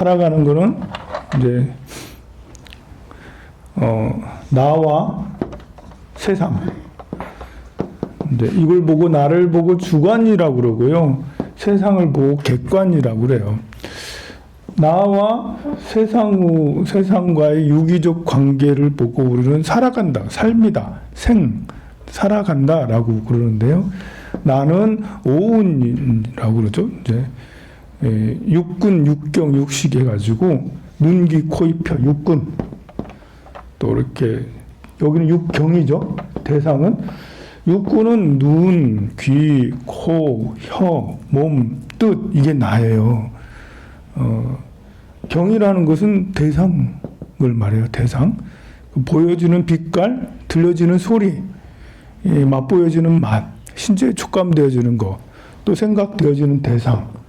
살아가는 거는 이제 나와 세상. 이제 이걸 보고 나를 보고 주관이라고 그러고요. 세상을 보고 객관이라고 그래요. 나와 세상과의 유기적 관계를 보고 우리는 살아간다, 삶이다, 살아간다라고 그러는데요. 나는 오운이라고 그러죠. 이제 육군, 육경, 육식 해가지고 눈, 귀, 코, 입, 혀, 육군. 또 이렇게 여기는 육경이죠. 대상은 육군은 눈, 귀, 코, 혀, 몸, 뜻 이게 나예요. 경이라는 것은 대상을 말해요. 대상. 보여지는 빛깔, 들려지는 소리, 맛보여지는 맛, 신체에 촉감되어지는 것, 또 생각되어지는 대상.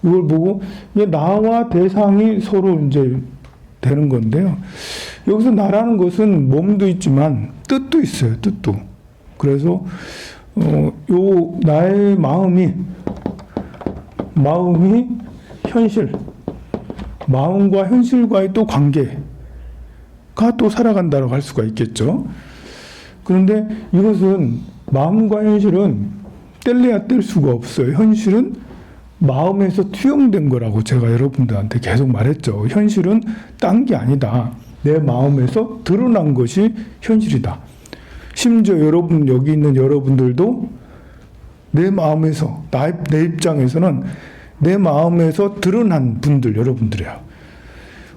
이걸 보고 이게 나와 대상이 서로 이제 되는 건데요. 여기서 나라는 것은 몸도 있지만 뜻도 있어요. 뜻도. 그래서 요 나의 마음이 현실, 마음과 현실과의 또 관계가 또 살아간다고 할 수가 있겠죠. 그런데 이것은 마음과 현실은 뗄래야 뗄 수가 없어요. 현실은 마음에서 투영된 거라고 제가 여러분들한테 계속 말했죠. 현실은 딴 게 아니다. 내 마음에서 드러난 것이 현실이다. 심지어 여러분, 여기 있는 여러분들도 내 마음에서, 내 입장에서는 내 마음에서 드러난 분들, 여러분들이에요.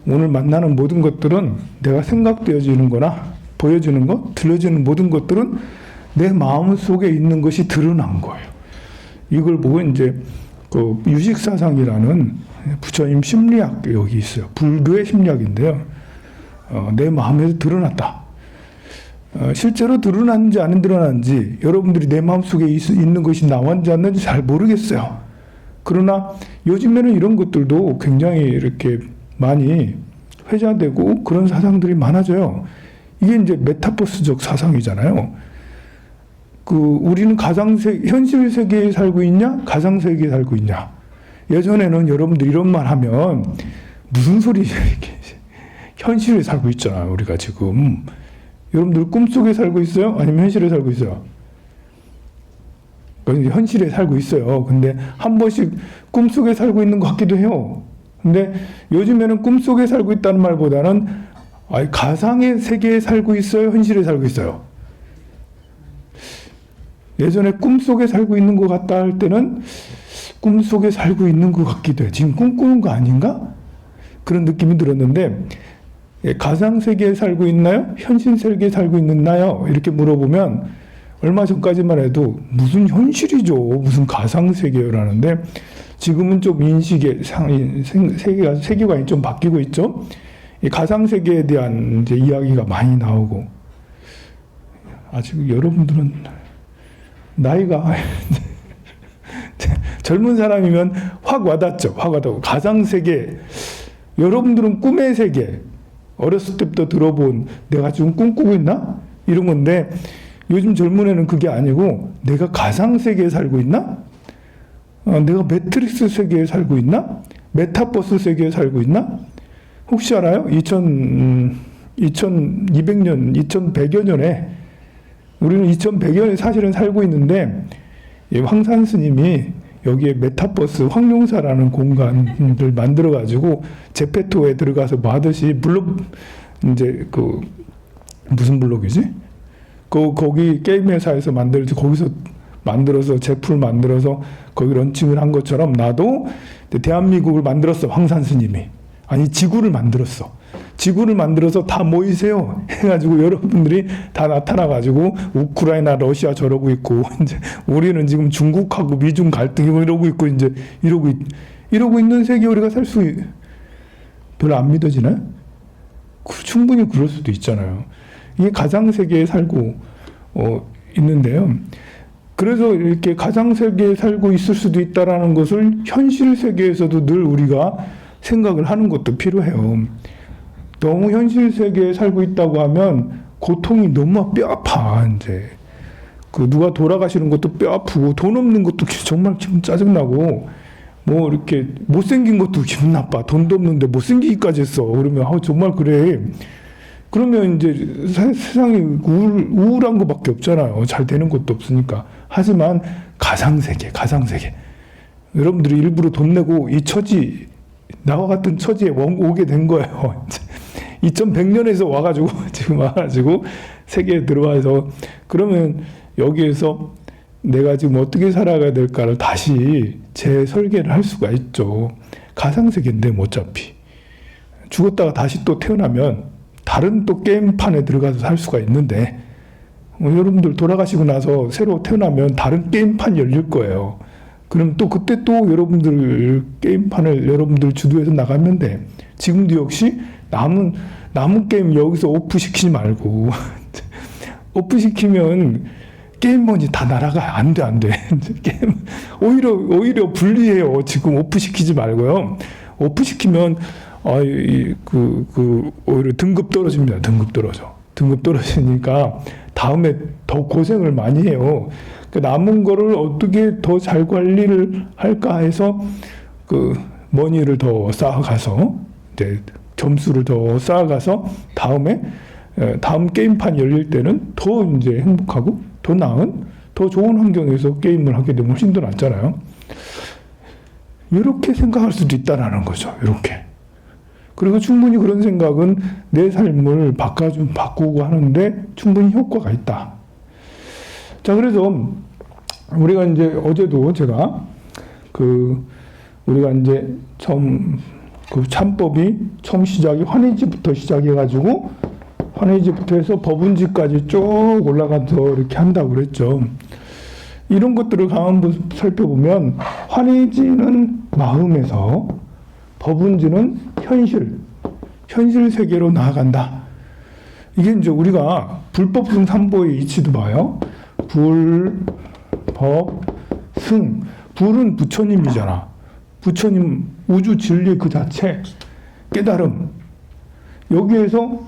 오늘 만나는 모든 것들은 내가 생각되어지는 거나 보여지는 것, 들려지는 모든 것들은 내 마음 속에 있는 것이 드러난 거예요. 이걸 보고 이제 그 유식사상이라는 부처님 심리학 여기 있어요. 불교의 심리학인데요. 내 마음에서 드러났다. 실제로 드러났는지 안 드러났는지 여러분들이 내 마음속에 있는 것이 나왔는지 안 나왔는지 잘 모르겠어요. 그러나 요즘에는 이런 것들도 굉장히 이렇게 많이 회자되고 그런 사상들이 많아져요. 이게 이제 메타버스적 사상이잖아요. 우리는 현실 세계에 살고 있냐? 가상 세계에 살고 있냐? 예전에는 여러분들 이런 말 하면 무슨 소리지? 현실에 살고 있잖아요. 우리가 지금. 여러분들 꿈속에 살고 있어요? 아니면 현실에 살고 있어요? 현실에 살고 있어요. 근데 한 번씩 꿈속에 살고 있는 것 같기도 해요. 근데 요즘에는 꿈속에 살고 있다는 말보다는 가상의 세계에 살고 있어요? 현실에 살고 있어요? 예전에 꿈속에 살고 있는 것 같다 할 때는 꿈속에 살고 있는 것 같기도 해요. 지금 꿈꾸는 거 아닌가? 그런 느낌이 들었는데 가상세계에 살고 있나요? 현실 세계에 살고 있나요? 이렇게 물어보면 얼마 전까지만 해도 무슨 현실이죠. 무슨 가상세계라는데 지금은 좀 인식의 세계관이 좀 바뀌고 있죠. 이 가상세계에 대한 이제 이야기가 많이 나오고 아직 여러분들은 나이가 젊은 사람이면 확 와닿죠. 확 와닿고 가상세계 여러분들은 꿈의 세계 어렸을 때부터 들어본 내가 지금 꿈꾸고 있나? 이런 건데 요즘 젊은 애는 그게 아니고 내가 가상세계에 살고 있나? 내가 매트릭스 세계에 살고 있나? 메타버스 세계에 살고 있나? 혹시 알아요? 2200년, 2100여 년에 우리는 2100년에 사실은 살고 있는데 황산 스님이 여기에 메타버스 황룡사라는 공간을 만들어 가지고 제페토에 들어가서 뭐 하듯이 블록 이제 무슨 블록이지? 거기 게임 회사에서 거기서 만들어서 제품을 만들어서 거기 런칭을 한 것처럼 나도 대한민국을 만들었어. 황산 스님이. 아니 지구를 만들었어. 지구를 만들어서 다 모이세요. 해가지고 여러분들이 다 나타나가지고 우크라이나, 러시아 저러고 있고 이제 우리는 지금 중국하고 미중 갈등이 이러고 있고 이제 이러고 있는 세계 우리가 살 수 별로 안 믿어지나요? 충분히 그럴 수도 있잖아요. 이게 가상 세계에 살고 있는데요. 그래서 이렇게 가상 세계에 살고 있을 수도 있다라는 것을 현실 세계에서도 늘 우리가 생각을 하는 것도 필요해요. 너무 현실 세계에 살고 있다고 하면 고통이 너무 뼈 아파. 이제 누가 돌아가시는 것도 뼈 아프고 돈 없는 것도 정말 기분 짜증나고 뭐 이렇게 못생긴 것도 기분 나빠. 돈도 없는데 못생기기까지 했어. 그러면 정말 그래. 그러면 이제 세상이 우울한 것밖에 없잖아요. 잘 되는 것도 없으니까. 하지만 가상세계. 여러분들이 일부러 돈 내고 이 처지, 나와 같은 처지에 오게 된 거예요. 2100년에서 와가지고 지금 와가지고 세계에 들어와서, 그러면 여기에서 내가 지금 어떻게 살아가야 될까를 다시 재설계를 할 수가 있죠. 가상세계인데 뭐 어차피 죽었다가 다시 또 태어나면 다른 또 게임판에 들어가서 살 수가 있는데, 여러분들 돌아가시고 나서 새로 태어나면 다른 게임판이 열릴 거예요. 그럼 또 그때 또 여러분들 게임판을 여러분들 주도해서 나가면 돼. 지금도 역시 남은 게임 여기서 오프시키지 말고 오프시키면 게임머니 다 날아가. 안 돼. 게임 오히려 불리해요. 지금 오프시키지 말고요. 오프시키면 오히려 등급 떨어집니다. 등급 떨어지니까 다음에 더 고생을 많이 해요. 남은 거를 어떻게 더 잘 관리를 할까 해서 머니를 더 쌓아가서 이제 점수를 더 쌓아가서 다음 게임판 열릴 때는 더 이제 행복하고 더 나은, 더 좋은 환경에서 게임을 하게 되면 훨씬 더 낫잖아요. 이렇게 생각할 수도 있다라는 거죠. 이렇게. 그리고 충분히 그런 생각은 내 삶을 바꾸고 하는데 충분히 효과가 있다. 자, 그래서 우리가 이제 어제도 제가 우리가 이제 처음 참법이 처음 시작이 환의지부터 시작해가지고 환의지부터 해서 법운지까지 쭉 올라가서 이렇게 한다고 그랬죠. 이런 것들을 한번 살펴보면 환의지는 마음에서, 법운지는 현실 세계로 나아간다. 이게 이제 우리가 불법승 삼보의 이치도 봐요. 불, 법, 승. 불은 부처님이잖아. 부처님, 우주 진리 그 자체, 깨달음. 여기에서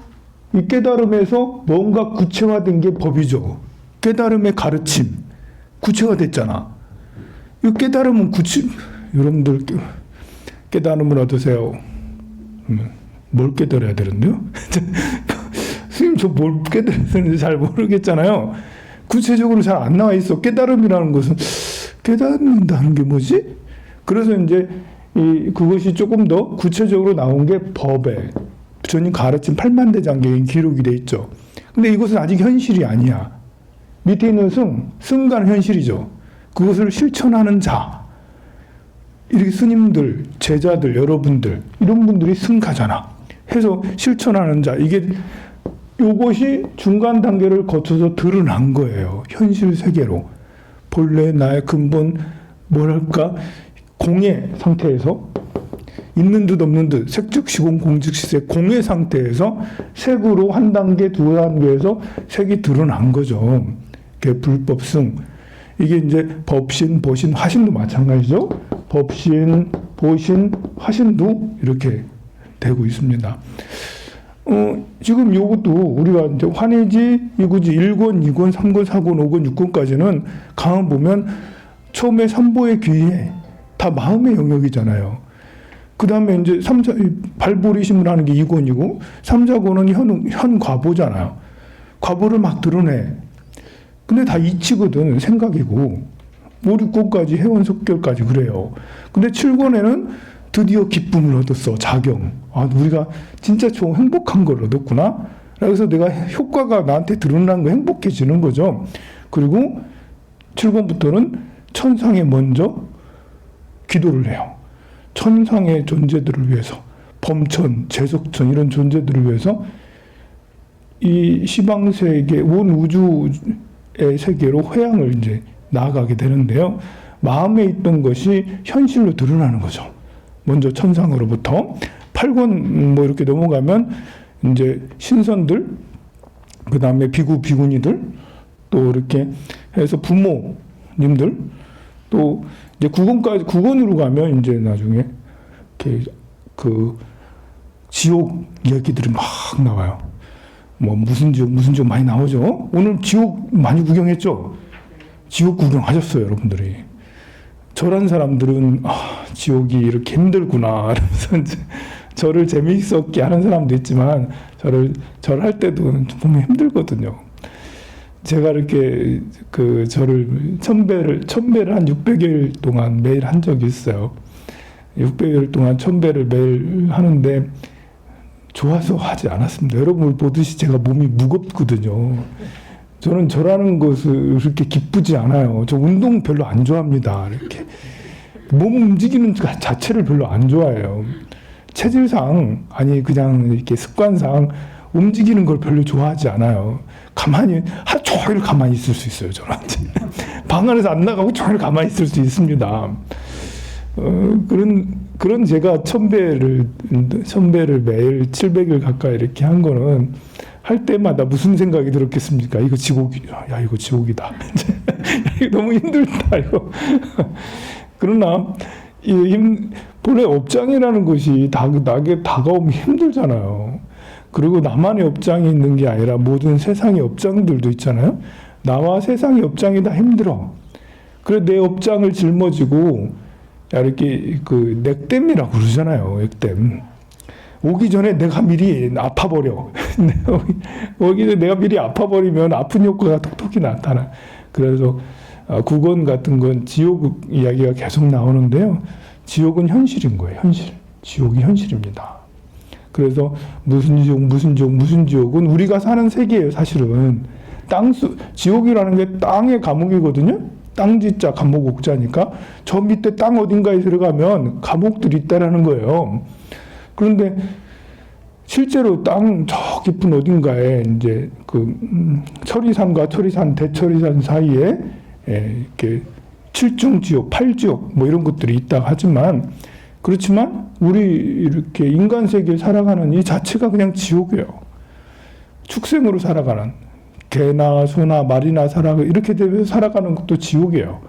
이 깨달음에서 뭔가 구체화된 게 법이죠. 깨달음의 가르침, 구체화됐잖아. 이 깨달음은 여러분들 깨달음을 얻으세요. 뭘 깨달아야 되는데요? 스님 저 뭘 깨달았는지 잘 모르겠잖아요. 구체적으로 잘 안 나와 있어. 깨달음이라는 것은 깨닫는다는 게 뭐지? 그래서 이제 그것이 조금 더 구체적으로 나온 게 법에 부처님 가르침 8만대장경에 기록이 돼 있죠. 근데 이것은 아직 현실이 아니야. 밑에 있는 승가는 현실이죠. 그것을 실천하는 자, 이렇게 스님들, 제자들, 여러분들 이런 분들이 승가잖아. 해서 실천하는 자, 요것이 중간 단계를 거쳐서 드러난 거예요. 현실 세계로. 본래 나의 근본, 뭐랄까, 공의 상태에서, 있는 듯 없는 듯, 색즉시공 공즉시색, 공의 상태에서 색으로 한 단계, 두 단계에서 색이 드러난 거죠. 그게 불법승. 이게 이제 법신, 보신, 화신도 마찬가지죠. 법신, 보신, 화신도 이렇게 되고 있습니다. 지금 요것도 우리가 이제 환의지, 이구지 1권, 2권, 3권, 4권, 5권, 6권까지는 가만 보면 처음에 삼보의 귀에 다 마음의 영역이잖아요. 그 다음에 이제 발보리심을 하는 게 2권이고, 3, 4권은 현 과보잖아요. 과보를 막 드러내. 근데 다 이치거든, 생각이고. 5, 6권까지 해원속결까지 그래요. 근데 7권에는 드디어 기쁨을 얻었어, 자경. 우리가 진짜 좋은 행복한 걸 얻었구나. 그래서 내가 효과가 나한테 드러난 거 행복해지는 거죠. 그리고 7권부터는 천상에 먼저 기도를 해요. 천상의 존재들을 위해서, 범천, 재석천 이런 존재들을 위해서 이 시방세계, 온 우주의 세계로 회양을 이제 나아가게 되는데요. 마음에 있던 것이 현실로 드러나는 거죠. 먼저 천상으로부터 8권 뭐 이렇게 넘어가면 이제 신선들, 그 다음에 비구, 비구니들, 또 이렇게 해서 부모님들, 또 이제 9권으로 가면 이제 나중에 이렇게 지옥 이야기들이 막 나와요. 뭐 무슨 지옥 많이 나오죠. 오늘 지옥 많이 구경했죠? 지옥 구경하셨어요, 여러분들이. 저런 사람들은 지옥이 이렇게 힘들구나 이러면서 이제 저를 재미있었게 하는 사람도 있지만 절할 때도 보면 힘들거든요. 제가 이렇게 저를 천배를 한 600일 동안 매일 한 적이 있어요. 600일 동안 1000배를 매일 하는데 좋아서 하지 않았습니다. 여러분을 보듯이 제가 몸이 무겁거든요. 저는 절하는 것을 그렇게 기쁘지 않아요. 저 운동 별로 안 좋아합니다. 이렇게 몸 움직이는 자체를 별로 안 좋아해요. 체질상 아니 그냥 이렇게 습관상 움직이는 걸 별로 좋아하지 않아요. 가만히 하루 종일 가만히 있을 수 있어요. 저는 방 안에서 안 나가고 종일 가만히 있을 수 있습니다. 그런 제가 1000배를 매일 700일 가까이 이렇게 한 거는 할 때마다 무슨 생각이 들었겠습니까? 이거 지옥이다. 야, 이거 지옥이다. 이거 너무 힘들다, 이거. 그러나, 본래 업장이라는 것이 나에게 다가오면 힘들잖아요. 그리고 나만의 업장이 있는 게 아니라 모든 세상의 업장들도 있잖아요. 나와 세상의 업장이 다 힘들어. 그래, 내 업장을 짊어지고, 이렇게 넥댐이라고 그러잖아요. 넥댐. 오기 전에 내가 미리 아파버려. 오기 전에 내가 미리 아파버리면 아픈 효과가 톡톡히 나타나. 그래서 국원 같은 건 지옥 이야기가 계속 나오는데요. 지옥은 현실인 거예요. 현실. 지옥이 현실입니다. 그래서 무슨 지옥은 우리가 사는 세계예요. 사실은. 지옥이라는 게 땅의 감옥이거든요. 땅지자 감옥 옥자니까 저 밑에 땅 어딘가에 들어가면 감옥들이 있다라는 거예요. 그런데 실제로 땅 저 깊은 어딘가에 이제 철이산과 대철이산 사이에 이렇게 7중 지옥, 8지옥 뭐 이런 것들이 있다 하지만 그렇지만 우리 이렇게 인간 세계에 살아가는 이 자체가 그냥 지옥이에요. 축생으로 살아가는 개나 소나 말이나 이렇게 되면서 살아가는 것도 지옥이에요.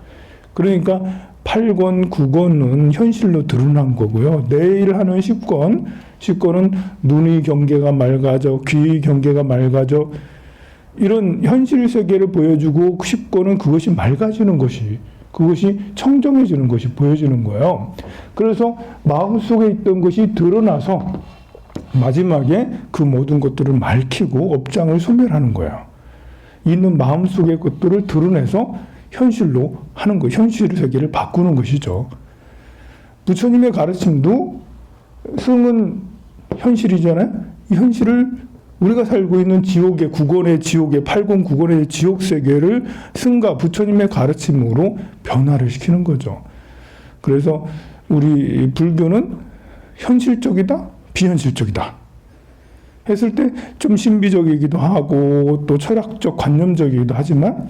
그러니까 8권, 9권은 현실로 드러난 거고요. 내일 하는 10권은 눈의 경계가 맑아져, 귀의 경계가 맑아져, 이런 현실 세계를 보여주고 10권은 그것이 맑아지는 그것이 청정해지는 것이 보여지는 거예요. 그래서 마음속에 있던 것이 드러나서 마지막에 그 모든 것들을 밝히고 업장을 소멸하는 거예요. 있는 마음속의 것들을 드러내서 현실로 하는 거, 현실 세계를 바꾸는 것이죠. 부처님의 가르침도 승은 현실이잖아요. 이 현실을 우리가 살고 있는 지옥의 8권 9권의 지옥 세계를 승과 부처님의 가르침으로 변화를 시키는 거죠. 그래서 우리 불교는 현실적이다, 비현실적이다 했을 때 좀 신비적이기도 하고 또 철학적 관념적이기도 하지만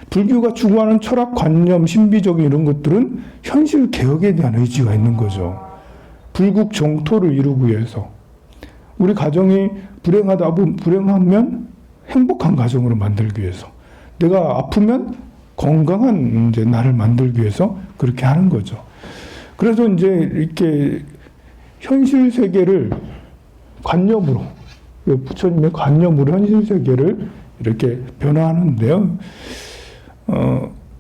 불교가 추구하는 철학 관념, 신비적인 이런 것들은 현실 개혁에 대한 의지가 있는 거죠. 불국 정토를 이루기 위해서 우리 가정이 불행하면 행복한 가정으로 만들기 위해서 내가 아프면 건강한 이제 나를 만들기 위해서 그렇게 하는 거죠. 그래서 이제 이렇게 현실 세계를 관념으로 부처님의 관념으로 현실 세계를 이렇게 변화하는데요.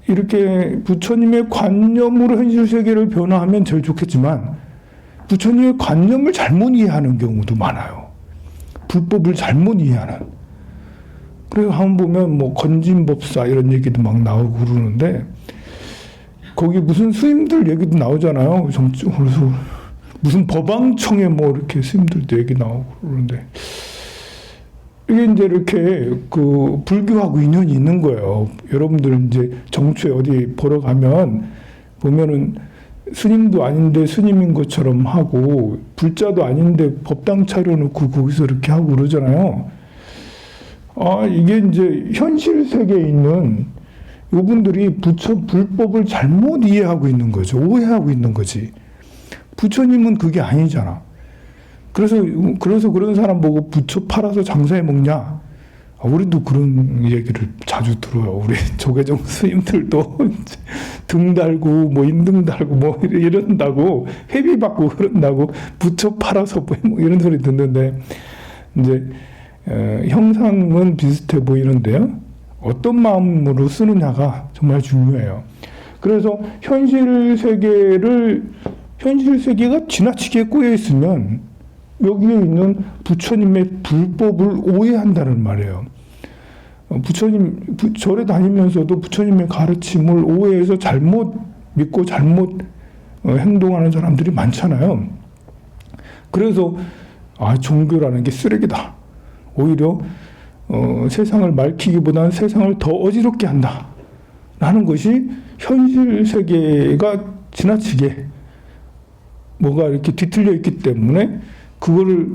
이렇게 부처님의 관념으로 현실 세계를 변화하면 제일 좋겠지만 부처님의 관념을 잘못 이해하는 경우도 많아요. 불법을 잘못 이해하는. 그래서 한번 보면 뭐 건진법사 이런 얘기도 막 나오고 그러는데 거기 무슨 스님들 얘기도 나오잖아요. 그래서 무슨 법왕청에 뭐 이렇게 스님들도 얘기 나오고 그러는데 이게 이제 이렇게 불교하고 인연이 있는 거예요. 여러분들 이제 정초에 어디 보러 보면은 스님도 아닌데 스님인 것처럼 하고 불자도 아닌데 법당 차려놓고 거기서 이렇게 하고 그러잖아요. 이게 이제 현실 세계에 있는 이분들이 불법을 잘못 이해하고 있는 거죠. 오해하고 있는 거지. 부처님은 그게 아니잖아. 그래서 그런 사람 보고 부처 팔아서 장사해 먹냐? 우리도 그런 얘기를 자주 들어요. 우리 조계종 스님들도 등 달고 뭐 인등 달고 뭐 이런다고 회비 받고 그런다고 부처 팔아서 뭐 이런 소리 듣는데 이제 형상은 비슷해 보이는데요. 어떤 마음으로 쓰느냐가 정말 중요해요. 그래서 현실 세계가 지나치게 꼬여 있으면 여기에 있는 부처님의 불법을 오해한다는 말이에요. 부처님 절에 다니면서도 부처님의 가르침을 오해해서 잘못 믿고 잘못 행동하는 사람들이 많잖아요. 그래서 종교라는 게 쓰레기다. 오히려 세상을 밝히기보다는 세상을 더 어지럽게 한다. 라는 것이 현실 세계가 지나치게 뭐가 이렇게 뒤틀려 있기 때문에 그거를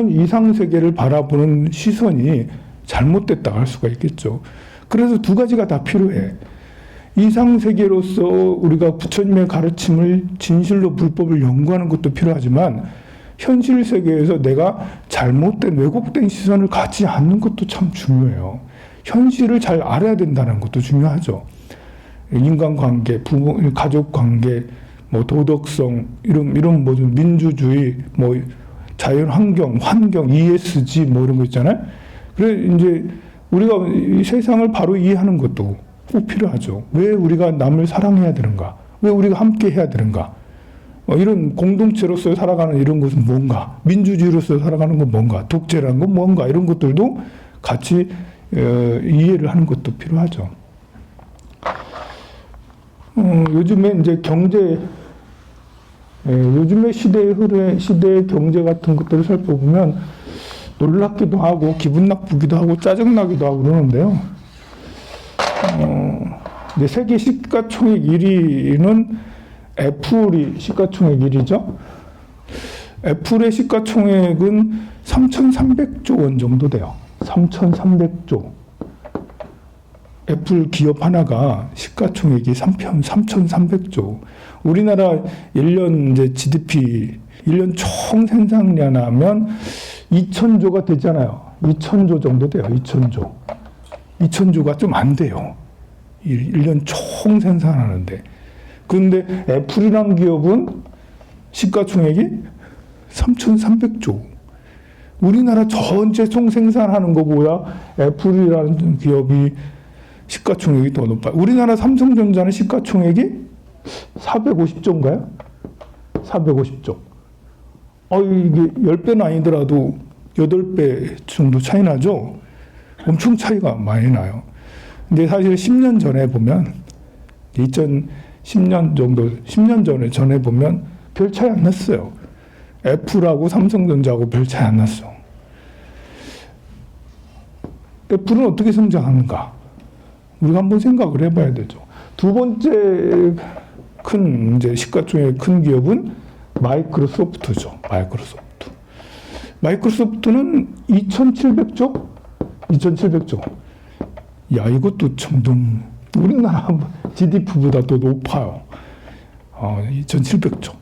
이상 세계를 바라보는 시선이 잘못됐다 할 수가 있겠죠. 그래서 두 가지가 다 필요해. 이상 세계로서 우리가 부처님의 가르침을 진실로 불법을 연구하는 것도 필요하지만 현실 세계에서 내가 잘못된 왜곡된 시선을 갖지 않는 것도 참 중요해요. 현실을 잘 알아야 된다는 것도 중요하죠. 인간관계, 부모, 가족관계, 뭐 도덕성, 이런 뭐 민주주의, 뭐 자연환경, 환경, ESG 뭐 이런 거 있잖아요. 그래 이제 우리가 이 세상을 바로 이해하는 것도 꼭 필요하죠. 왜 우리가 남을 사랑해야 되는가? 왜 우리가 함께 해야 되는가? 이런 공동체로서 살아가는 이런 것은 뭔가? 민주주의로서 살아가는 건 뭔가? 독재라는 건 뭔가? 이런 것들도 같이 이해를 하는 것도 필요하죠. 요즘에 이제 요즘의 시대의 흐름, 시대의 경제 같은 것들을 살펴보면 놀랍기도 하고 기분 나쁘기도 하고 짜증나기도 하고 그러는데요. 이제 세계 시가총액 1위는 애플이 시가총액 1위죠. 애플의 시가총액은 3,300조 원 정도 돼요. 3,300조. 애플 기업 하나가 시가총액이 3,300조. 우리나라 1년 이제 GDP, 1년 총 생산량 하면 2,000조가 되잖아요. 2,000조 정도 돼요. 2,000조. 2,000조가 좀 안 돼요. 1년 총 생산하는데. 그런데 애플이라는 기업은 시가총액이 3,300조. 우리나라 전체 총 생산하는 것보다 애플이라는 기업이 시가총액이 더 높아요. 우리나라 삼성전자는 시가총액이 450조인가요? 450조. 이게 10배는 아니더라도 8배 정도 차이 나죠? 엄청 차이가 많이 나요. 근데 사실 10년 전에 보면, 2010년 정도, 10년 전에 보면 별 차이 안 났어요. 애플하고 삼성전자하고 별 차이 안 났어. 애플은 어떻게 성장하는가? 우리가 한번 생각을 해봐야 되죠. 두 번째 큰 이제 시가총액 큰 기업은 마이크로소프트죠. 마이크로소프트는 2,700조? 2,700조. 야, 이것도 참 우리나라 GDP보다 더 높아요. 2,700조.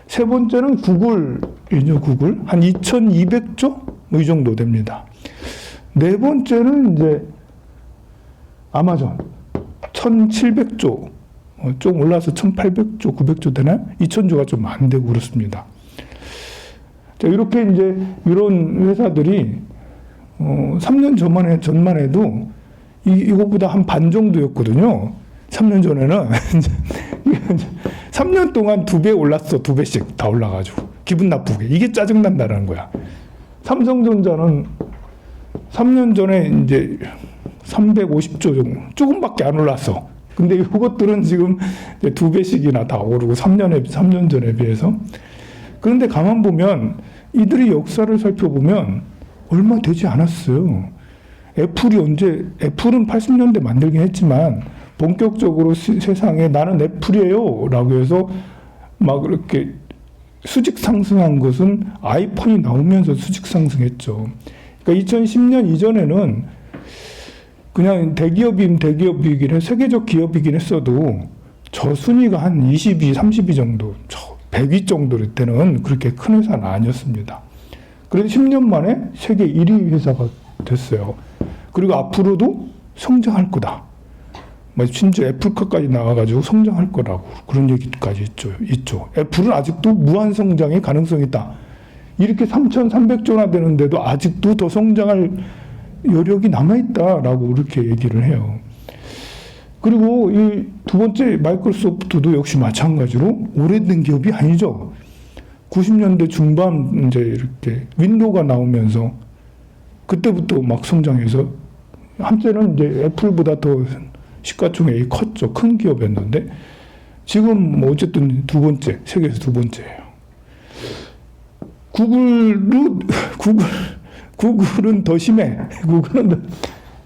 세 번째는 구글이죠, 구글. 한 2,200조? 뭐 이 정도 됩니다. 네 번째는 이제 아마존. 1,700조. 좀 올라서 1,800조, 900조 되나요? 2,000조가 좀 안 되고 그렇습니다. 자, 이렇게 이제 이런 회사들이 3년 전만 해도 이거보다 한 반 정도였거든요. 3년 전에는 3년 동안 2배 올랐어. 2배씩 다 올라가지고 기분 나쁘게. 이게 짜증난다는 거야. 삼성전자는 3년 전에 이제 350조 정도, 조금밖에 안 올랐어. 근데 이것들은 지금 2배씩이나 다 오르고 3년 전에 비해서. 그런데 가만 보면 이들의 역사를 살펴보면 얼마 되지 않았어요. 애플은 80년대 만들긴 했지만 본격적으로 세상에 나는 애플이에요 라고 해서 막 이렇게 수직 상승한 것은 아이폰이 나오면서 수직 상승했죠. 그러니까 2010년 이전에는 그냥 대기업이긴 해, 세계적 기업이긴 했어도 저 순위가 한 20위, 30위 정도, 100위 정도 때는 그렇게 큰 회사는 아니었습니다. 그래도 10년 만에 세계 1위 회사가 됐어요. 그리고 앞으로도 성장할 거다. 심지어 애플카까지 나와가지고 성장할 거라고 그런 얘기까지 있죠. 애플은 아직도 무한 성장의 가능성이 있다. 이렇게 3,300조나 되는데도 아직도 더 성장할 여력이 남아있다라고 이렇게 얘기를 해요. 그리고 이 두 번째 마이크로소프트도 역시 마찬가지로 오래된 기업이 아니죠. 90년대 중반 이제 이렇게 윈도우가 나오면서 그때부터 막 성장해서 한때는 이제 애플보다 더 시가총액이 컸죠. 큰 기업이었는데 지금 뭐 어쨌든 두 번째, 세계에서 두 번째예요. 구글은 더 심해.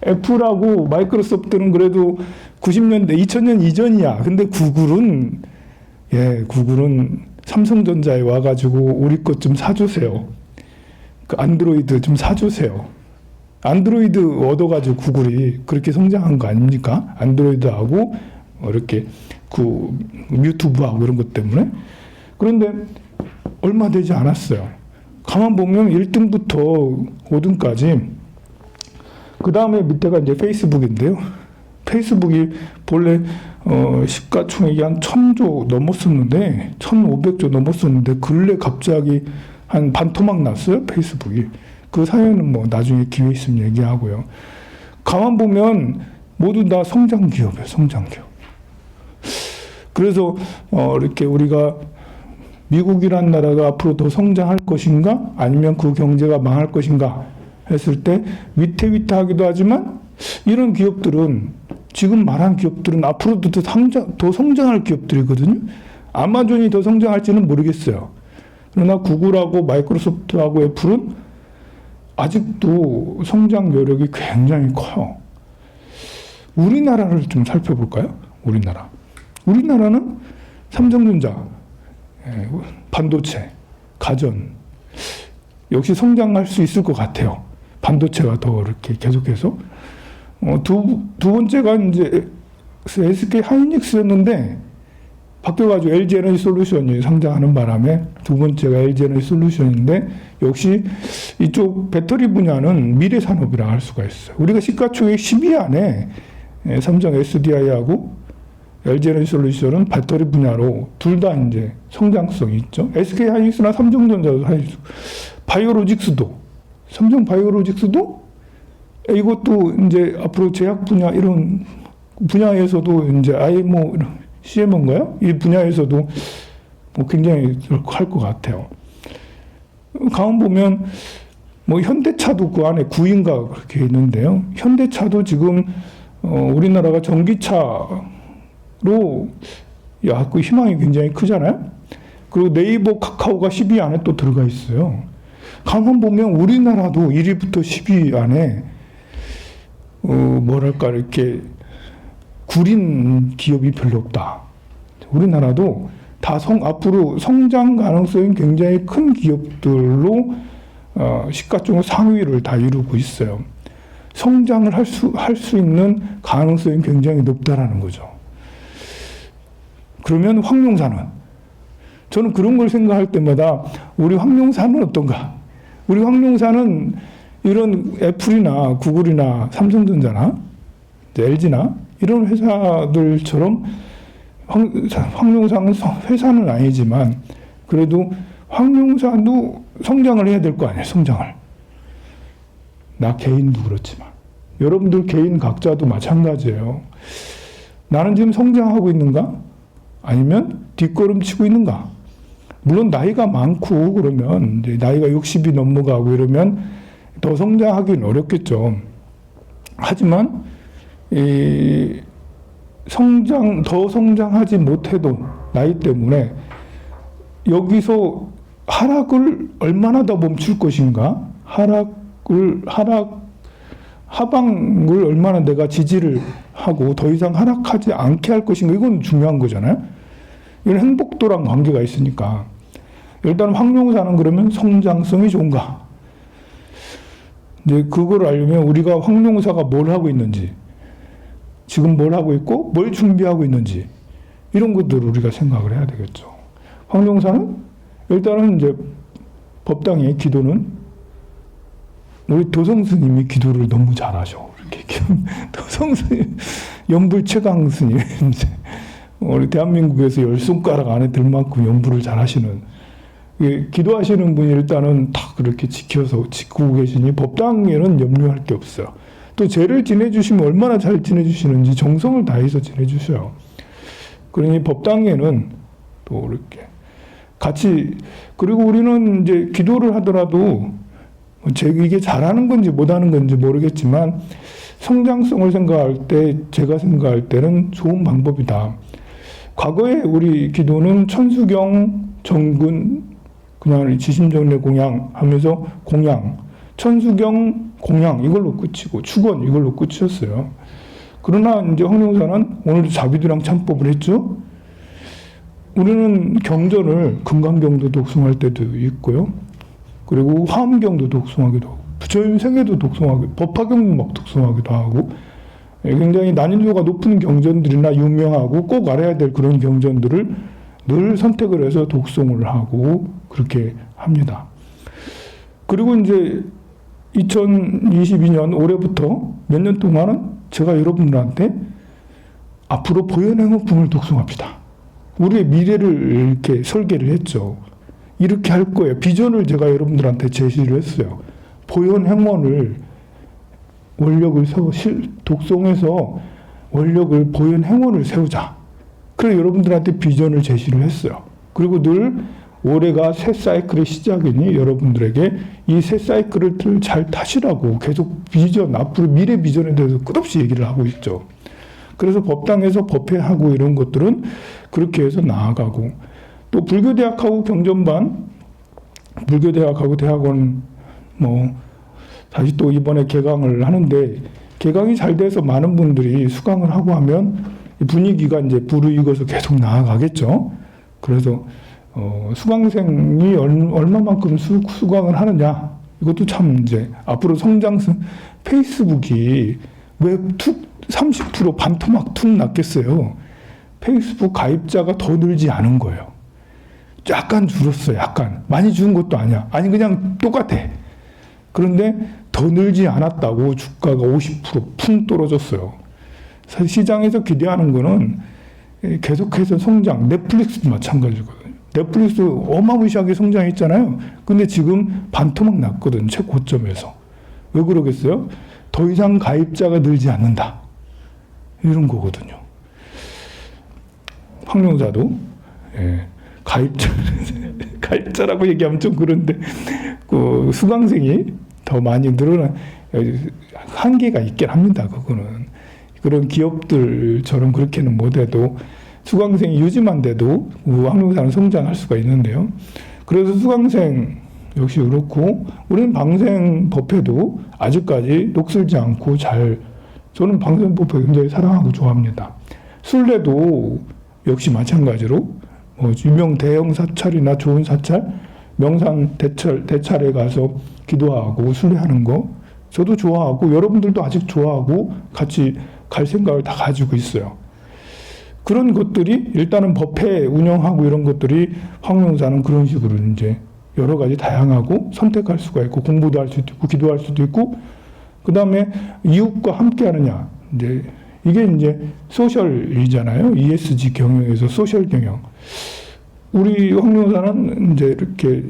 애플하고 마이크로소프트는 그래도 90년대, 2000년 이전이야. 근데 구글은 삼성전자에 와가지고 우리 것 좀 사주세요. 그 안드로이드 좀 사주세요. 안드로이드 얻어가지고 구글이 그렇게 성장한 거 아닙니까? 안드로이드하고 이렇게 그 유튜브하고 이런 것 때문에. 그런데 얼마 되지 않았어요. 가만 보면 1등부터 5등까지. 그 다음에 밑에가 이제 페이스북인데요. 페이스북이 본래 시가총액이 한 1000조 넘었었는데 1500조 넘었었는데 근래 갑자기 한 반토막 났어요. 페이스북이. 그 사연은 뭐 나중에 기회 있으면 얘기하고요. 가만 보면 모두 다 성장 기업이에요. 성장 기업. 그래서 이렇게 우리가 미국이란 나라가 앞으로 더 성장할 것인가 아니면 그 경제가 망할 것인가 했을 때 위태위태하기도 하지만 이런 기업들은 지금 말한 기업들은 앞으로도 더 성장할 기업들이거든요. 아마존이 더 성장할지는 모르겠어요. 그러나 구글하고 마이크로소프트하고 애플은 아직도 성장 여력이 굉장히 커요. 우리나라를 좀 살펴볼까요? 우리나라는 삼성전자, 반도체, 가전 역시 성장할 수 있을 것 같아요. 반도체가 더 이렇게 계속해서 두 번째가 이제 SK 하이닉스였는데 바뀌어가지고 LG 에너지 솔루션이 성장하는 바람에 두 번째가 LG 에너지 솔루션인데 역시 이쪽 배터리 분야는 미래 산업이라 할 수가 있어요. 우리가 시가총액 10위 안에 삼성 SDI하고 LG 에너지 솔루션은 배터리 분야로 둘 다 이제 성장성이 있죠. SK 하이닉스나 삼성전자도 바이오로직스도 삼성 바이오로직스도 이것도 이제 앞으로 제약 분야 이런 분야에서도 이제 IMO CMO인가요? 이 분야에서도 뭐 굉장히 할 것 같아요. 가만 보면 뭐 현대차도 그 안에 9인가 그렇게 있는데요. 현대차도 지금 우리나라가 전기차로 그 희망이 굉장히 크잖아요. 그리고 네이버, 카카오가 10위 안에 또 들어가 있어요. 가만 보면 우리나라도 1위부터 10위 안에 뭐랄까 이렇게 구린 기업이 별로 없다. 우리나라도 다 앞으로 성장 가능성이 굉장히 큰 기업들로 시가총액 상위를 다 이루고 있어요. 성장을 할 수 있는 가능성이 굉장히 높다라는 거죠. 그러면 황룡사는? 저는 그런 걸 생각할 때마다 우리 황룡사는 어떤가? 우리 황룡사는 이런 애플이나 구글이나 삼성전자나 LG나 이런 회사들처럼 황룡사는 회사는 아니지만 그래도 황룡사도 성장을 해야 될 거 아니에요. 성장을. 나 개인도 그렇지만 여러분들 개인 각자도 마찬가지예요. 나는 지금 성장하고 있는가? 아니면 뒷걸음치고 있는가? 물론 나이가 많고 그러면 이제 나이가 60이 넘어가고 이러면 더 성장하기는 어렵겠죠. 하지만 더 성장하지 못해도 나이 때문에 여기서 하락을 얼마나 더 멈출 것인가? 하방을 얼마나 내가 지지를 하고 더 이상 하락하지 않게 할 것인가? 이건 중요한 거잖아요. 이건 행복도랑 관계가 있으니까. 일단 황룡사는 그러면 성장성이 좋은가? 이제 그걸 알려면 우리가 황룡사가 뭘 하고 있는지, 지금 뭘 하고 있고, 뭘 준비하고 있는지, 이런 것들을 우리가 생각을 해야 되겠죠. 황룡사는 일단은 이제 법당의 기도는 우리 도성 스님이 기도를 너무 잘하셔. 이렇게 도성 스님, 연불 최강 스님, 우리 대한민국에서 10손가락 안에 들 만큼 연불을 잘하시는. 기도하시는 분이 일단은 다 그렇게 지키고 계시니 법당에는 염려할 게 없어요. 또 제를 지내주시면 얼마나 잘 지내주시는지 정성을 다해서 지내주셔요. 그러니 법당에는 또 이렇게 같이, 그리고 우리는 이제 기도를 하더라도 이게 잘하는 건지 못하는 건지 모르겠지만 성장성을 생각할 때, 제가 생각할 때는 좋은 방법이다. 과거에 우리 기도는 천수경, 정근, 그냥 지심정례 공양 하면서 공양, 천수경, 공양 이걸로 끝이고 축원 이걸로 끝이었어요. 그러나 이제 황룡사는 오늘도 자비도량 참법을 했죠. 우리는 경전을 금강경도 독송할 때도 있고요. 그리고 화엄경도 독송하기도 하고, 부처님생애도 독송하고, 법화경도 막 독송하기도 하고, 굉장히 난이도가 높은 경전들이나 유명하고 꼭 알아야 될 그런 경전들을 늘 선택을 해서 독송을 하고 그렇게 합니다. 그리고 이제 2022년 올해부터 몇 년 동안은 제가 여러분들한테 앞으로 보현행어품을 독송합시다. 우리의 미래를 이렇게 설계를 했죠. 이렇게 할 거예요. 비전을 제가 여러분들한테 제시를 했어요. 보현행원을 원력을 세워, 독송에서 원력을 보현행원을 세우자. 그래서 여러분들한테 비전을 제시를 했어요. 그리고 늘 올해가 새 사이클의 시작이니 여러분들에게 이 새 사이클을 잘 타시라고 계속 비전, 앞으로 미래 비전에 대해서 끝없이 얘기를 하고 있죠. 그래서 법당에서 법회하고 이런 것들은 그렇게 해서 나아가고, 또 불교대학하고 경전반, 불교대학하고 대학원 다시 또 이번에 개강을 하는데, 개강이 잘 돼서 많은 분들이 수강을 하고 하면 분위기가 이제 부르익어서 계속 나아가겠죠. 그래서 수강생이 얼마만큼 수강을 하느냐, 이것도 참 이제 앞으로 성장성. 페이스북이 왜 툭 30% 반토막 툭 났겠어요. 페이스북 가입자가 더 늘지 않은 거예요. 약간 줄었어요. 약간. 많이 줄은 것도 아니야. 아니 그냥 똑같아. 그런데 더 늘지 않았다고 주가가 50%쿵 떨어졌어요. 사실 시장에서 기대하는 거는 계속해서 성장. 넷플릭스도 마찬가지거든요. 넷플릭스 어마무시하게 성장했잖아요. 근데 지금 반토막 났거든, 최고점에서. 왜 그러겠어요? 더 이상 가입자가 늘지 않는다. 이런 거거든요. 황룡사도 가입자라고 얘기하면 좀 그런데 그 수강생이 더 많이 늘어난 한계가 있긴 합니다. 그거는 그런 기업들처럼 그렇게는 못해도 수강생이 유지만 돼도 황룡사는 성장할 수가 있는데요. 그래서 수강생 역시 그렇고, 우리는 방생 법회도 아직까지 녹슬지 않고 저는 방생 법회 굉장히 사랑하고 좋아합니다. 순례도 역시 마찬가지로 유명 대형 사찰이나 좋은 사찰, 명산 대찰에 가서 기도하고 순례하는 거 저도 좋아하고, 여러분들도 아직 좋아하고 같이 갈 생각을 다 가지고 있어요. 그런 것들이 일단은 법회 운영하고 이런 것들이 황룡사는 그런 식으로 이제 여러 가지 다양하고 선택할 수가 있고, 공부도 할 수도 있고 기도할 수도 있고, 그 다음에 이웃과 함께 하느냐, 이게 이제 소셜이잖아요. ESG 경영에서 소셜 경영. 우리 황룡사는 이제 이렇게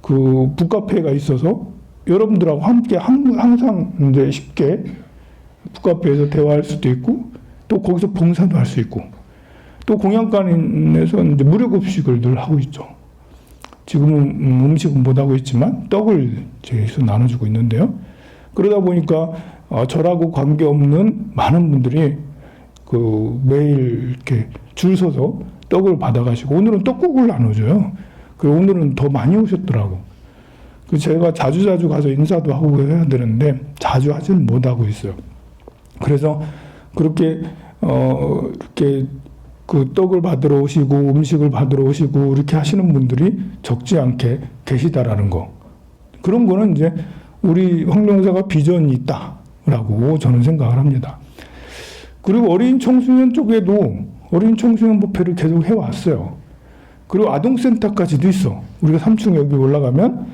그 북카페가 있어서 여러분들하고 함께 항상 이제 쉽게 북카페에서 대화할 수도 있고, 또 거기서 봉사도 할 수 있고, 또 공양관에서 이제 무료 급식을 늘 하고 있죠. 지금은 음식은 못 하고 있지만 떡을 제해서 나눠주고 있는데요. 그러다 보니까 저라고 관계없는 많은 분들이 그 매일 이렇게 줄 서서 떡을 받아가시고, 오늘은 떡국을 나눠줘요. 그리고 오늘은 더 많이 오셨더라고. 그 제가 자주 가서 인사도 하고 해야 되는데 자주 하지는 못하고 있어요. 그래서 그렇게 이렇게 그 떡을 받으러 오시고 음식을 받으러 오시고 이렇게 하시는 분들이 적지 않게 계시다라는 거. 그런 거는 이제 우리 황룡사가 비전이 있다라고 저는 생각을 합니다. 그리고 어린 청소년 쪽에도 어린 청소년 법회를 계속 해왔어요. 그리고 아동센터까지도 있어. 우리가 3층 여기 올라가면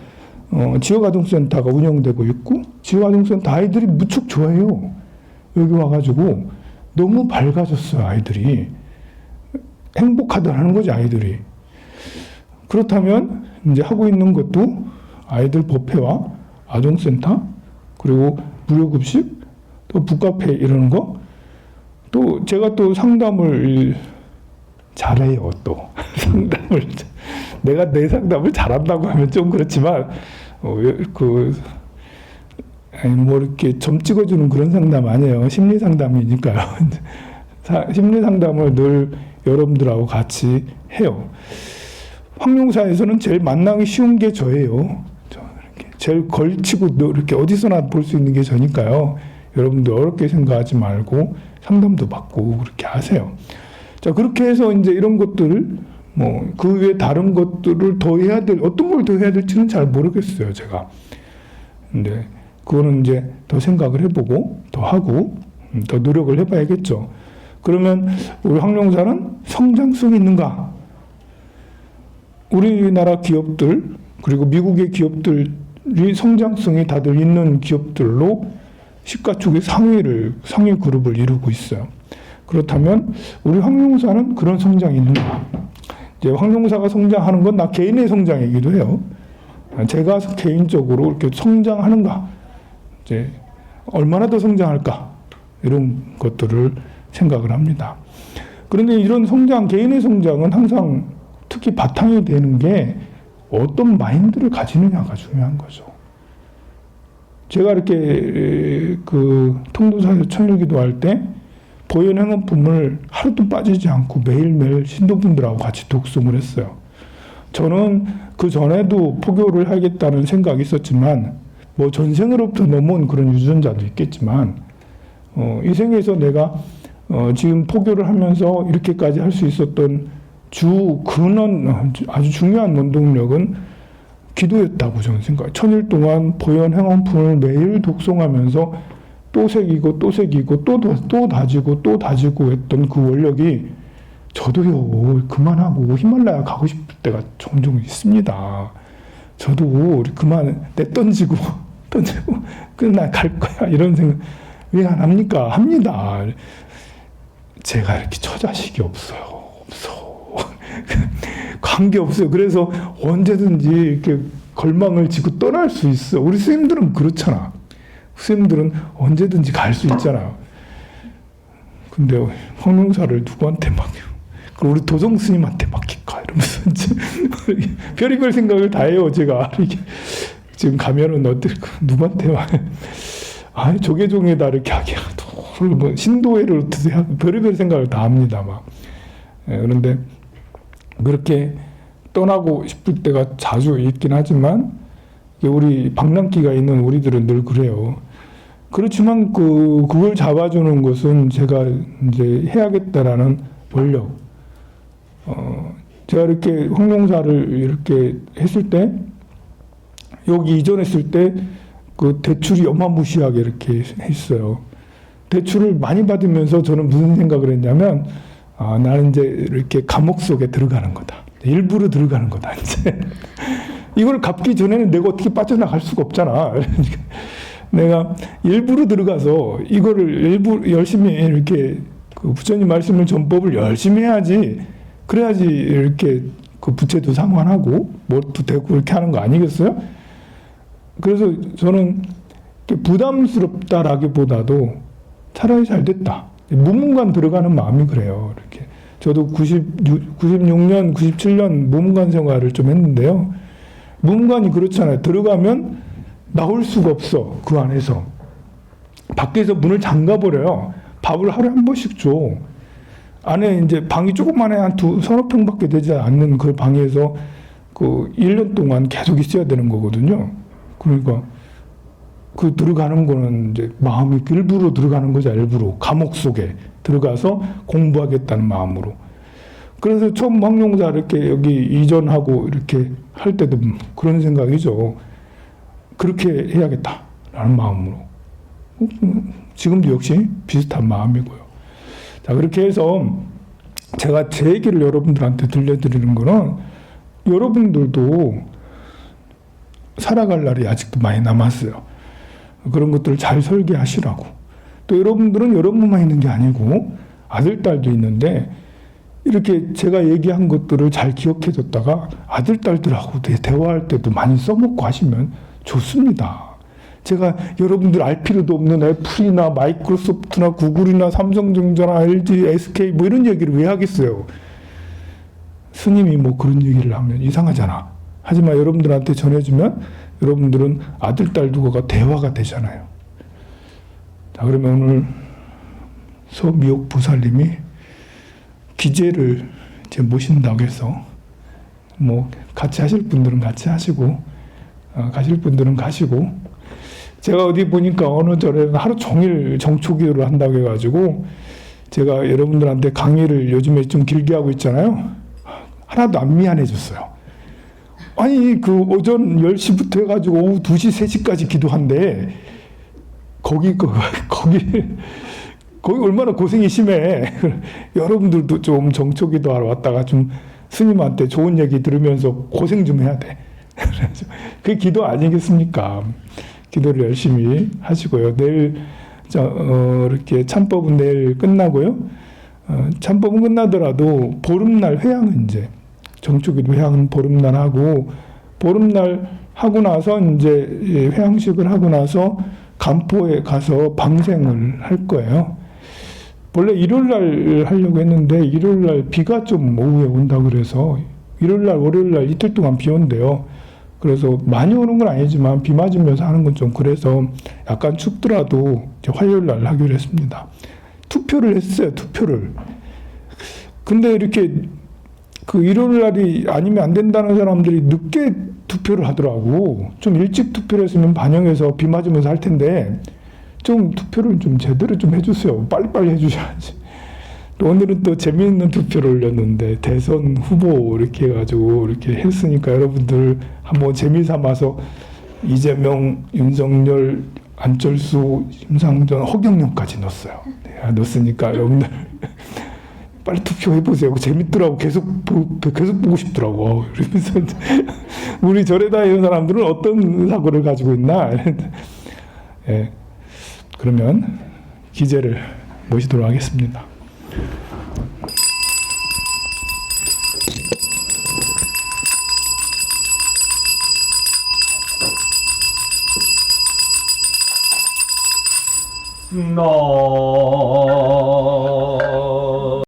지역아동센터가 운영되고 있고, 지역아동센터 아이들이 무척 좋아해요. 여기 와가지고 너무 밝아졌어요. 아이들이 행복하다는 거지, 아이들이. 그렇다면 이제 하고 있는 것도 아이들 법회와 아동센터, 그리고 무료급식, 또 북카페 이러는 거, 또 제가 또 상담을 잘해요. 또 상담을 내가 내 상담을 잘한다고 하면 좀 그렇지만 아니 뭐 이렇게 점 찍어주는 그런 상담 아니에요. 심리 상담이니까요. 심리 상담을 늘 여러분들하고 같이 해요. 황룡사에서는 제일 만나기 쉬운 게 저예요. 제일 걸치고 이렇게 어디서나 볼 수 있는 게 저니까요. 여러분들 어렵게 생각하지 말고 상담도 받고 그렇게 하세요. 자, 그렇게 해서 이제 이런 것들, 뭐, 그 외에 다른 것들을 더 해야 어떤 걸 더 해야 될지는 잘 모르겠어요, 제가. 근데, 그거는 이제 더 생각을 해보고, 더 하고, 더 노력을 해봐야겠죠. 그러면, 우리 황룡사는 성장성이 있는가? 우리나라 기업들, 그리고 미국의 기업들이 성장성이 다들 있는 기업들로 시가총액 상위 그룹을 이루고 있어요. 그렇다면 우리 황룡사는 그런 성장이 있는가? 이제 황룡사가 성장하는 건 나 개인의 성장이기도 해요. 제가 개인적으로 이렇게 성장하는가? 이제 얼마나 더 성장할까? 이런 것들을 생각을 합니다. 그런데 이런 성장, 개인의 성장은 항상 특히 바탕이 되는 게 어떤 마인드를 가지느냐가 중요한 거죠. 제가 이렇게 통도사에서 천일기도할 때 보현 행원품을 하루도 빠지지 않고 매일매일 신도분들하고 같이 독송을 했어요. 저는 그 전에도 포교를 하겠다는 생각이 있었지만 뭐 전생으로부터 넘어온 그런 유전자도 있겠지만 이 생에서 내가 지금 포교를 하면서 이렇게까지 할 수 있었던 근원 아주 중요한 원동력은 기도였다고 저는 생각해요. 천일 동안 보현 행원품을 매일 독송하면서 또 새기고 또 새기고 또 다지고 또 다지고 했던 그 원력이 저도요 그만하고 히말라야 가고 싶을 때가 종종 있습니다. 저도 그만 내던지고 끝나 갈 거야 이런 생각 왜 안 합니까? 합니다. 제가 이렇게 처자식이 없어요. 관계 없어요. 그래서 언제든지 이렇게 걸망을 지고 떠날 수 있어. 우리 스님들은 그렇잖아. 스님들은 언제든지 갈 수 있잖아요. 근데 황룡사를 누구한테 맡겨? 그럼 우리 도정 스님한테 맡길까? 이러면서 이제 별의별 생각을 다 해요. 제가 지금 가면은 어떨까? 누구한테 조계종에다 이렇게 하게 뭐 신도회를 어떻게 하고 별의별 생각을 다 합니다. 막. 그런데 그렇게 떠나고 싶을 때가 자주 있긴 하지만 우리 방랑기가 있는 우리들은 늘 그래요. 그렇지만 그걸 잡아주는 것은 제가 이제 해야겠다라는 원력. 제가 이렇게 황룡사를 이렇게 했을 때 여기 이전했을 때 그 대출이 어마무시하게 이렇게 했어요. 대출을 많이 받으면서 저는 무슨 생각을 했냐면 나는 이제 이렇게 감옥 속에 들어가는 거다. 일부러 들어가는 거다. 이제 이걸 갚기 전에는 내가 어떻게 빠져나갈 수가 없잖아. 내가 일부러 들어가서 이거를 일부 열심히 이렇게 부처님 말씀을 전법을 열심히 해야지. 그래야지 이렇게 그 부채도 상환하고 뭐도 되고 이렇게 하는 거 아니겠어요? 그래서 저는 부담스럽다라기보다도 차라리 잘 됐다. 무문관 들어가는 마음이 그래요. 이렇게 저도 96년, 97년 무문관 생활을 좀 했는데요. 무문관이 그렇잖아요. 들어가면 나올 수가 없어. 그 안에서. 밖에서 문을 잠가버려요. 밥을 하루에 한 번씩 줘. 안에 이제 방이 조그만해 한 서너 평밖에 되지 않는 그 방에서 1년 동안 계속 있어야 되는 거거든요. 그러니까 들어가는 거는 이제 마음이 일부러 들어가는 거죠. 일부러 감옥 속에 들어가서 공부하겠다는 마음으로. 그래서 처음 황룡사 이렇게 여기 이전하고 이렇게 할 때도 그런 생각이죠. 그렇게 해야겠다라는 마음으로. 지금도 역시 비슷한 마음이고요. 자, 그렇게 해서 제가 제 얘기를 여러분들한테 들려드리는 거는 여러분들도 살아갈 날이 아직도 많이 남았어요. 그런 것들을 잘 설계하시라고. 또 여러분들은 여러분만 있는 게 아니고 아들, 딸도 있는데 이렇게 제가 얘기한 것들을 잘 기억해뒀다가 아들, 딸들하고 대화할 때도 많이 써먹고 하시면 좋습니다. 제가 여러분들 알 필요도 없는 애플이나 마이크로소프트나 구글이나 삼성전자나 LG, SK 뭐 이런 얘기를 왜 하겠어요? 스님이 뭐 그런 얘기를 하면 이상하잖아. 하지만 여러분들한테 전해주면 여러분들은 아들, 딸 두고가 대화가 되잖아요. 자, 그러면 오늘 서미옥 보살님이 기재를 이제 모신다고 해서 뭐 같이 하실 분들은 같이 하시고 가실 분들은 가시고, 제가 어디 보니까 어느 절에는 하루 종일 정초기도를 한다고 해가지고 제가 여러분들한테 강의를 요즘에 좀 길게 하고 있잖아요. 하나도 안 미안해졌어요. 아니 그 오전 10시부터 해가지고 오후 2시, 3시까지 기도한대. 거기 얼마나 고생이 심해. 여러분들도 좀 정초기도 하러 왔다가 좀 스님한테 좋은 얘기 들으면서 고생 좀 해야 돼. 그게 기도 아니겠습니까? 기도를 열심히 하시고요. 내일 이렇게 참법은 내일 끝나고요. 참법은 끝나더라도 보름날 회양은 이제 정초기도 회양은 보름날 하고, 보름날 하고 나서 이제 회양식을 하고 나서 간포에 가서 방생을 할 거예요. 원래 일요일날 하려고 했는데 일요일날 비가 좀 오후에 온다 그래서 일요일날, 월요일날 이틀 동안 비 온대요. 그래서 많이 오는 건 아니지만 비 맞으면서 하는 건 좀 그래서 약간 춥더라도 이제 화요일날 하기로 했습니다. 투표를 했어요, 투표를. 근데 이렇게 그 일요일날이 아니면 안 된다는 사람들이 늦게 투표를 하더라고. 좀 일찍 투표를 했으면 반영해서 비 맞으면서 할 텐데 좀 투표를 좀 제대로 좀 해주세요. 빨리빨리 해주셔야지. 또 오늘은 또 재미있는 투표를 올렸는데 대선 후보 이렇게 해가지고 이렇게 했으니까 여러분들 한번 재미삼아서 이재명, 윤석열, 안철수, 심상정, 허경영까지 넣었어요. 네, 넣었으니까 여러분들 빨리 투표해보세요. 재밌더라고. 계속 보고 싶더라고. 그러면서 우리 절에 다니는 사람들은 어떤 사고를 가지고 있나. 예, 그러면 기재를 모시도록 하겠습니다. 나